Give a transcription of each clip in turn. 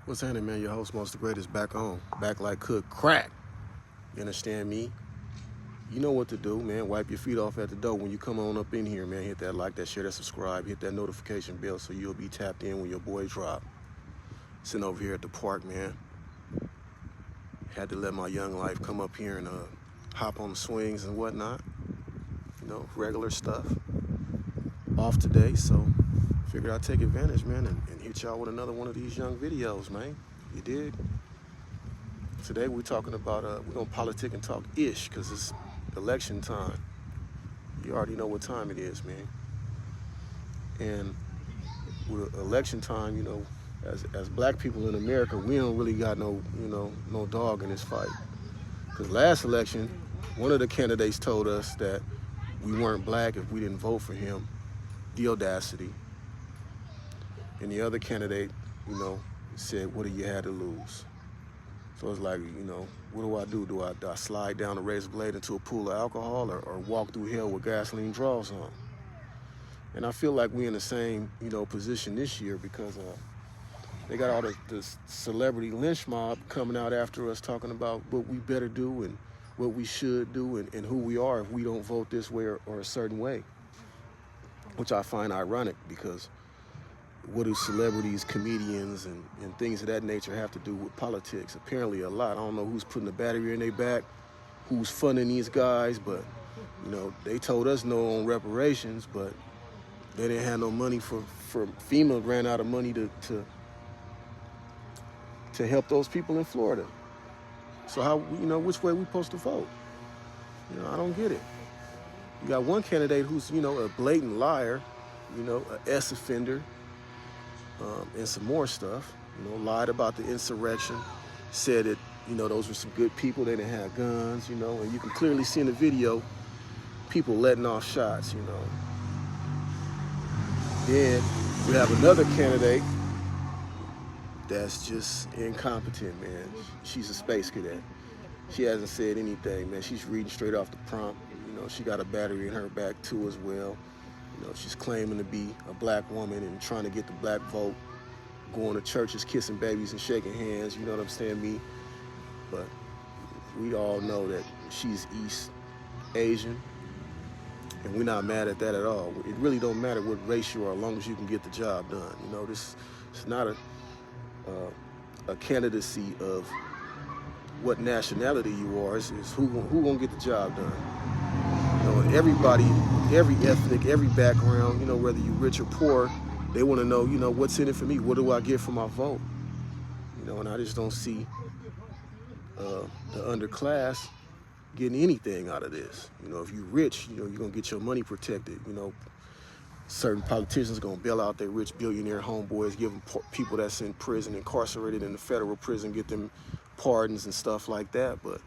What's happening, man? Your host, most the greatest, back on. Back like cook crack. You understand me? You know what to do, man. Wipe your feet off at the door when you come on up in here, man. Hit that like, that share, that subscribe. Hit that notification bell so you'll be tapped in when your boy drop. Sitting over here at the park, man. Had to let my young life come up here and hop on the swings and whatnot. You know, regular stuff. Off today, so figured I'd take advantage, man, and hit y'all with another one of these young videos, man. You dig? Today we're talking about, we're gonna politic and talk ish, because it's election time. You already know what time it is, man. And with election time, you know, as black people in America, we don't really got no dog in this fight. Because last election, one of the candidates told us that we weren't black if we didn't vote for him. The audacity. And the other candidate, you know, said, what do you have to lose? So it's like, you know, what do? Do I slide down a razor blade into a pool of alcohol or walk through hell with gasoline draws on? And I feel like we're in the same, you know, position this year because they got all the celebrity lynch mob coming out after us talking about what we better do and what we should do and who we are if we don't vote this way or a certain way. Which I find ironic because what do celebrities, comedians, and things of that nature have to do with politics? Apparently a lot. I don't know who's putting the battery in their back, who's funding these guys, but, you know, they told us no on reparations, but they didn't have no money for FEMA ran out of money to help those people in Florida. So how, you know, which way we supposed to vote? You know, I don't get it. You got one candidate who's, you know, a blatant liar, you know, an S offender, and some more stuff. You know, lied about the insurrection, said that, you know, those were some good people, they didn't have guns, you know, and you can clearly see in the video people letting off shots, you know. Then you have another candidate that's just incompetent, man. She's a space cadet. She hasn't said anything, man. She's reading straight off the prompt. You know, she got a battery in her back too as well. You know, she's claiming to be a black woman and trying to get the black vote, going to churches, kissing babies and shaking hands, you know what I'm saying, me? But we all know that she's East Asian, and we're not mad at that at all. It really don't matter what race you are as long as you can get the job done. You know, this is not a candidacy of what nationality you are. It's who gonna get the job done. You know, and everybody, every ethnic, every background, you know, whether you're rich or poor, they want to know, you know, what's in it for me? What do I get for my vote? You know, and I just don't see the underclass getting anything out of this. You know, if you're rich, you know, you're gonna get your money protected. You know, certain politicians gonna bail out their rich billionaire homeboys, give them people that's in prison, incarcerated in the federal prison, get them pardons and stuff like that. But,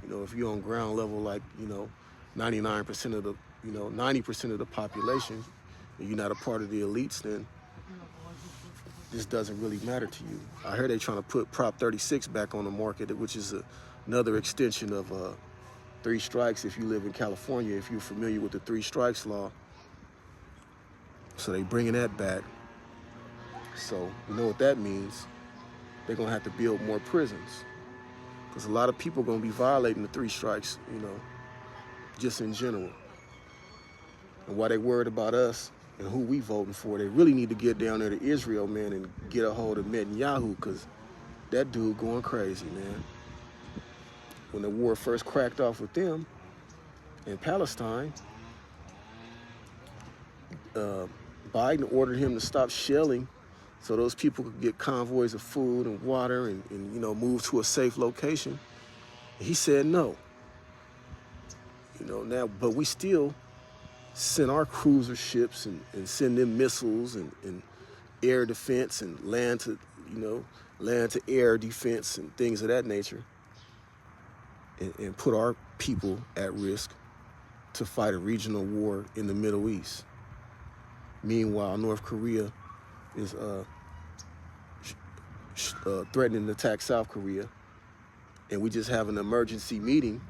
you know, if you're on ground level, like, you know, 99% of the, you know, 90% of the population, and you're not a part of the elites, then this doesn't really matter to you. I heard they're trying to put Prop 36 back on the market, which is another extension of 3 strikes if you live in California, if you're familiar with the 3 strikes law. So they bringing that back. So you know what that means? They're gonna have to build more prisons, because a lot of people are gonna be violating the 3 strikes, you know, just in general. And why they worried about us and who we voting for, they really need to get down there to Israel, man, and get a hold of Netanyahu, because that dude going crazy, man. When the war first cracked off with them in Palestine, Biden ordered him to stop shelling so those people could get convoys of food and water and you know, move to a safe location. He said no. You know, now, but we still send our cruiser ships and send them missiles and air defense and land to air defense and things of that nature, and put our people at risk to fight a regional war in the Middle East. Meanwhile, North Korea is threatening to attack South Korea, and we just have an emergency meeting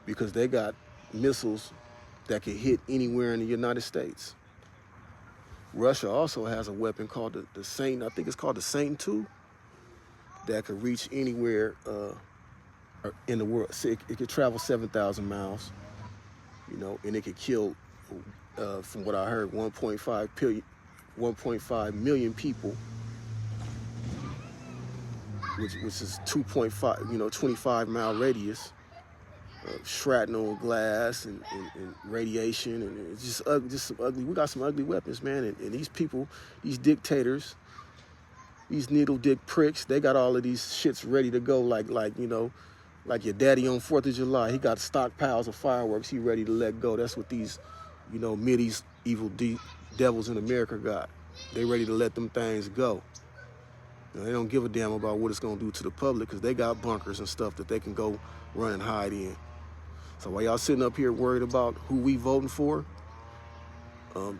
because they got missiles that can hit anywhere in the United States. Russia also has a weapon called the Saint, I think it's called the Saint II. that could reach anywhere in the world. So it could travel 7,000 miles, you know, and it could kill, from what I heard, 1.5 million people, which is 2.5, you know, 25-mile radius. Shrapnel, glass, and radiation, and it's just some ugly. We got some ugly weapons, man. And these people, these dictators, these needle dick pricks, they got all of these shits ready to go, like you know, like your daddy on 4th of July. He got stockpiles of fireworks. He ready to let go. That's what these, you know, Mideast evil devils in America got. They ready to let them things go. You know, they don't give a damn about what it's gonna do to the public, because they got bunkers and stuff that they can go run and hide in. So while y'all sitting up here worried about who we voting for,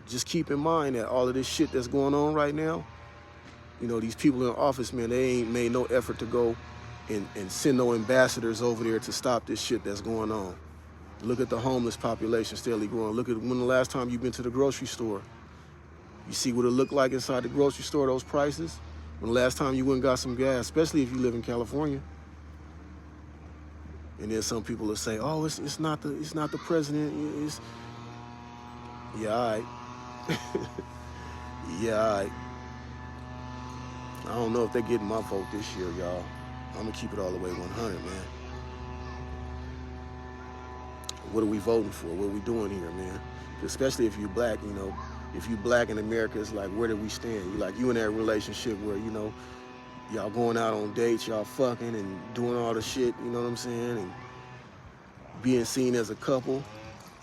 just keep in mind that all of this shit that's going on right now, you know, these people in office, man, they ain't made no effort to go and send no ambassadors over there to stop this shit that's going on. Look at the homeless population steadily growing. Look at when the last time you've been to the grocery store. You see what it looked like inside the grocery store, those prices? When the last time you went and got some gas, especially if you live in California. And then some people will say, "Oh, it's not the president. It's yeah, all right. Yeah, all right. I don't know if they're getting my vote this year, y'all. I'm gonna keep it all the way 100, man. What are we voting for? What are we doing here, man? Especially if you're black, you know. If you black in America, it's like, where do we stand? You in that relationship where, you know, y'all going out on dates, y'all fucking and doing all the shit, you know what I'm saying? And being seen as a couple,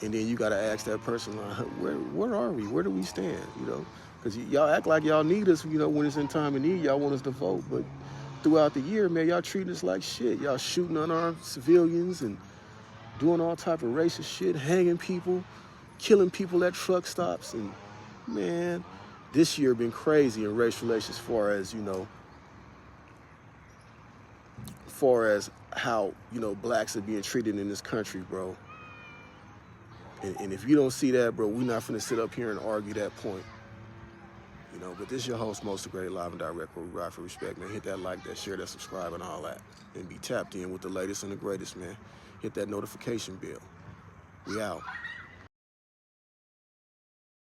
and then you gotta ask that person, like, where are we? Where do we stand? You know? Because y'all act like y'all need us, you know, when it's in time of need, y'all want us to vote. But throughout the year, man, y'all treating us like shit. Y'all shooting unarmed civilians and doing all type of racist shit, hanging people, killing people at truck stops. And man, this year been crazy in race relations, as far as, you know, how, you know, blacks are being treated in this country, bro. And if you don't see that, bro, we're not finna sit up here and argue that point. You know, but this is your host, Most Great, live and direct, where we ride for respect, man. Hit that like, that share, that subscribe, and all that. And be tapped in with the latest and the greatest, man. Hit that notification bell. We out.